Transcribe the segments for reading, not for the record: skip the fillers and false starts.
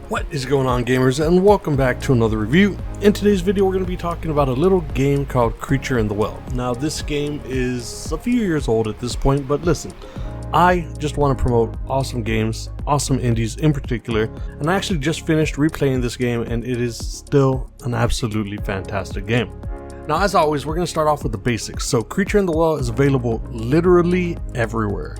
What is going on, gamers, and welcome back to another review. In today's video we're going to be talking about a little game called Creatue In The Well. Now this game is a few years old at this point, but listen, I just want to promote awesome games, awesome indies in particular, and I actually just finished replaying this game and it is still an absolutely fantastic game. Now as always, we're going to start off with the basics. So Creatue In The Well is available literally everywhere.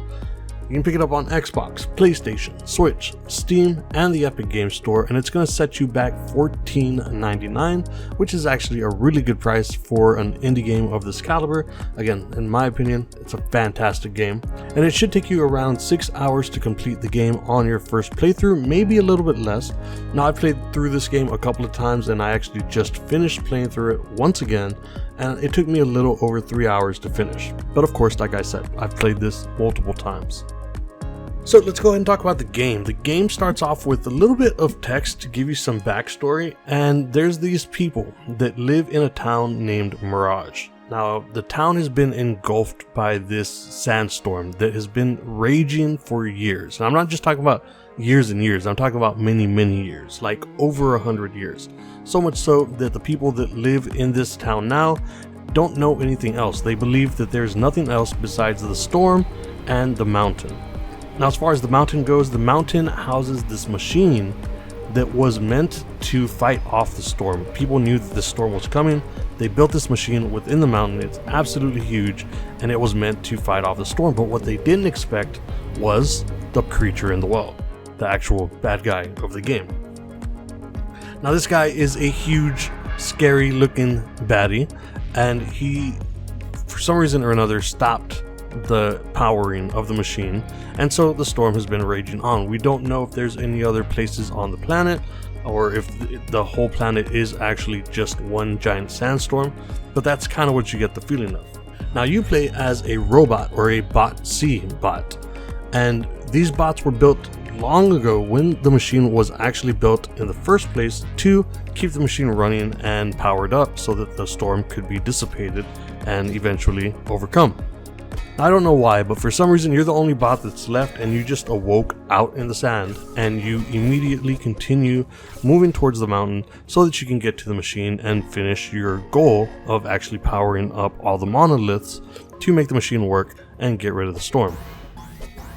You can pick it up on Xbox, PlayStation, Switch, Steam, and the Epic Games Store, and it's going to set you back $14.99, which is actually a really good price for an indie game of this caliber. Again, in my opinion, it's a fantastic game, and it should take you around 6 hours to complete the game on your first playthrough, maybe a little bit less. Now, I played through this game a couple of times, and I actually just finished playing through it once again, and it took me a little over 3 hours to finish. But of course, like I said, I've played this multiple times. So let's go ahead and talk about the game. The game starts off with a little bit of text to give you some backstory, and there's these people that live in a town named Mirage. Now, the town has been engulfed by this sandstorm that has been raging for years. And I'm not just talking about years and years, I'm talking about many, many years, like over 100 years. So much so that the people that live in this town now don't know anything else. They believe that there's nothing else besides the storm and the mountain. Now, as far as the mountain goes, the mountain houses this machine that was meant to fight off the storm. People knew that the storm was coming. They built this machine within the mountain. It's absolutely huge, and it was meant to fight off the storm. But what they didn't expect was the Creatue In The Well, the actual bad guy of the game. Now, this guy is a huge, scary-looking baddie, and he, for some reason or another, stopped the powering of the machine, and so the storm has been raging on. We don't know if there's any other places on the planet or if the whole planet is actually just one giant sandstorm, but that's kind of what you get the feeling of. Now, you play as a robot, or a bot C bot, and these bots were built long ago when the machine was actually built in the first place to keep the machine running and powered up so that the storm could be dissipated and eventually overcome. I don't know why, but for some reason you're the only bot that's left, and you just awoke out in the sand, and you immediately continue moving towards the mountain so that you can get to the machine and finish your goal of actually powering up all the monoliths to make the machine work and get rid of the storm.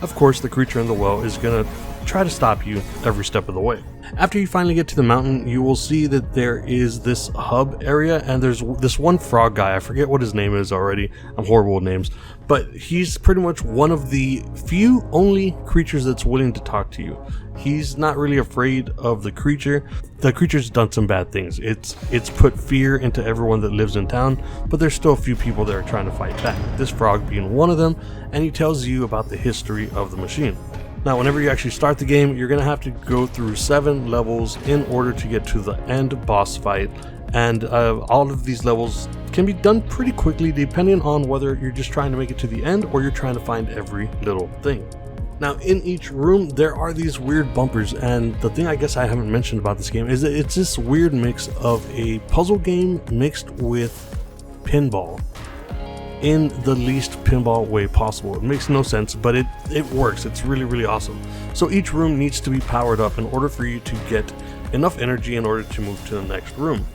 Of course, the Creatue In The Well is going to try to stop you every step of the way. After you finally get to the mountain, you will see that there is this hub area, and there's this one frog guy. I forget what his name is already. I'm horrible with names. But he's pretty much one of the few only creatures that's willing to talk to you. He's not really afraid of the creature. The creature's done some bad things. It's put fear into everyone that lives in town, but there's still a few people that are trying to fight back. This frog being one of them, and he tells you about the history of the machine. Now, whenever you actually start the game, you're going to have to go through 7 levels in order to get to the end boss fight, and all of these levels can be done pretty quickly depending on whether you're just trying to make it to the end or you're trying to find every little thing. Now, in each room there are these weird bumpers, and the thing I guess I haven't mentioned about this game is that it's this weird mix of a puzzle game mixed with pinball in the least pinball way possible. It makes no sense, but it works. It's really, really awesome. So each room needs to be powered up in order for you to get enough energy in order to move to the next room.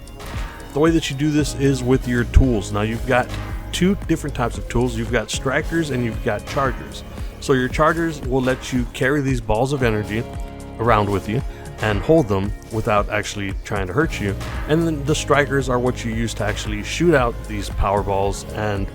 The way that you do this is with your tools. Now, you've got 2 different types of tools. You've got strikers and you've got chargers. So your chargers will let you carry these balls of energy around with you and hold them without actually trying to hurt you. And then the strikers are what you use to actually shoot out these power balls and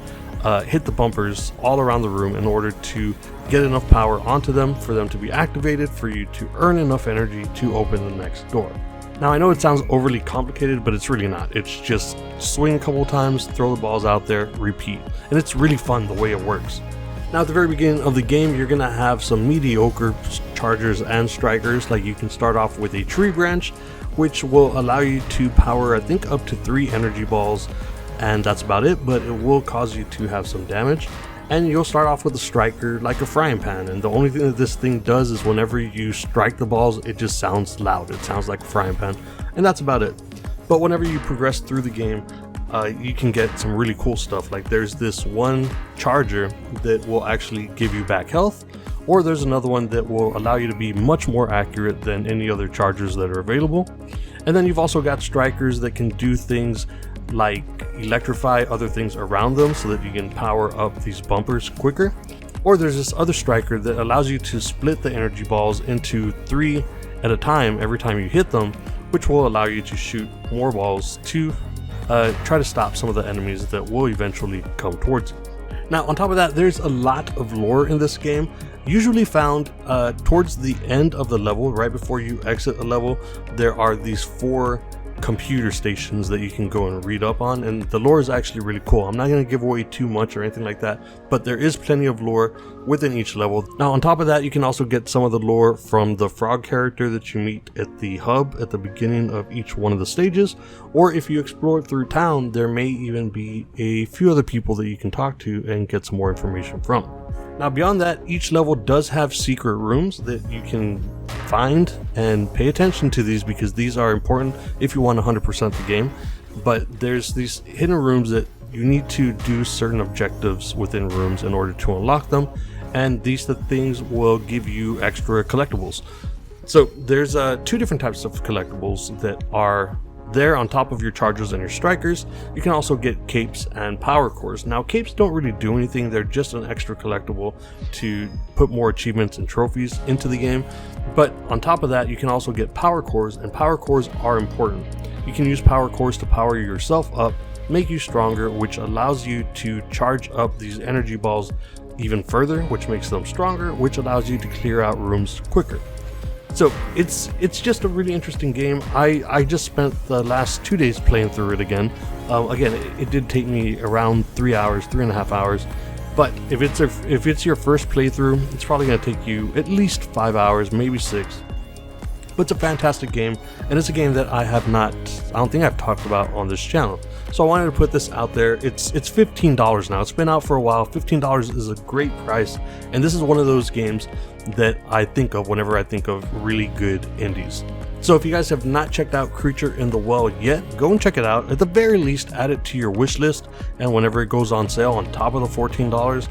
hit the bumpers all around the room in order to get enough power onto them for them to be activated for you to earn enough energy to open the next door. Now, I know it sounds overly complicated, but it's really not. It's just swing a couple of times, throw the balls out there, repeat. And it's really fun the way it works. Now, at the very beginning of the game, you're going to have some mediocre chargers and strikers. Like, you can start off with a tree branch, which will allow you to power, I think, up to 3 energy balls. And that's about it, but it will cause you to have some damage. And you'll start off with a striker like a frying pan, and the only thing that this thing does is whenever you strike the balls, it just sounds loud. It sounds like a frying pan, and that's about it. But whenever you progress through the game, you can get some really cool stuff. Like, there's this one charger that will actually give you back health, or there's another one that will allow you to be much more accurate than any other chargers that are available. And then you've also got strikers that can do things like electrify other things around them so that you can power up these bumpers quicker. Or there's this other striker that allows you to split the energy balls into 3 at a time every time you hit them, which will allow you to shoot more balls to try to stop some of the enemies that will eventually come towards you. Now, on top of that, there's a lot of lore in this game, usually found towards the end of the level. Right before you exit a level, there are these 4 computer stations that you can go and read up on, and the lore is actually really cool. I'm not going to give away too much or anything like that, but there is plenty of lore within each level. Now, on top of that, you can also get some of the lore from the frog character that you meet at the hub at the beginning of each one of the stages, or if you explore through town, there may even be a few other people that you can talk to and get some more information from. Now, beyond that, each level does have secret rooms that you can find, and pay attention to these because these are important if you want to 100% the game. But there's these hidden rooms that you need to do certain objectives within rooms in order to unlock them, and these things will give you extra collectibles. So there's 2 different types of collectibles that are there on top of your chargers and your strikers. You can also get capes and power cores. Now, capes don't really do anything, they're just an extra collectible to put more achievements and trophies into the game. But on top of that, you can also get power cores, and power cores are important. You can use power cores to power yourself up, make you stronger, which allows you to charge up these energy balls even further, which makes them stronger, which allows you to clear out rooms quicker. So it's just a really interesting game. I just spent the last 2 days playing through it again. Again, it did take me around 3 hours, 3.5 hours. But if it's your first playthrough, it's probably going to take you at least 5 hours, maybe 6. But it's a fantastic game, and it's a game that I don't think I've talked about on this channel. So I wanted to put this out there. It's $15 now. It's been out for a while. $15 is a great price, and this is one of those games that I think of whenever I think of really good indies. So if you guys have not checked out Creatue In The Well yet, go and check it out. At the very least, add it to your wish list, and whenever it goes on sale on top of the $14,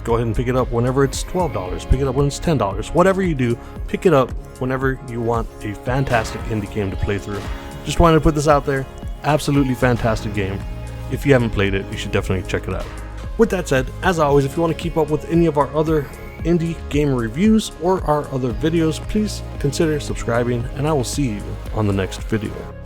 go ahead and pick it up whenever it's $12. Pick it up when it's $10. Whatever you do, pick it up whenever you want a fantastic indie game to play through. Just wanted to put this out there. Absolutely fantastic game. If you haven't played it, you should definitely check it out. With that said, as always, if you want to keep up with any of our other indie game reviews or our other videos, please consider subscribing, and I will see you on the next video.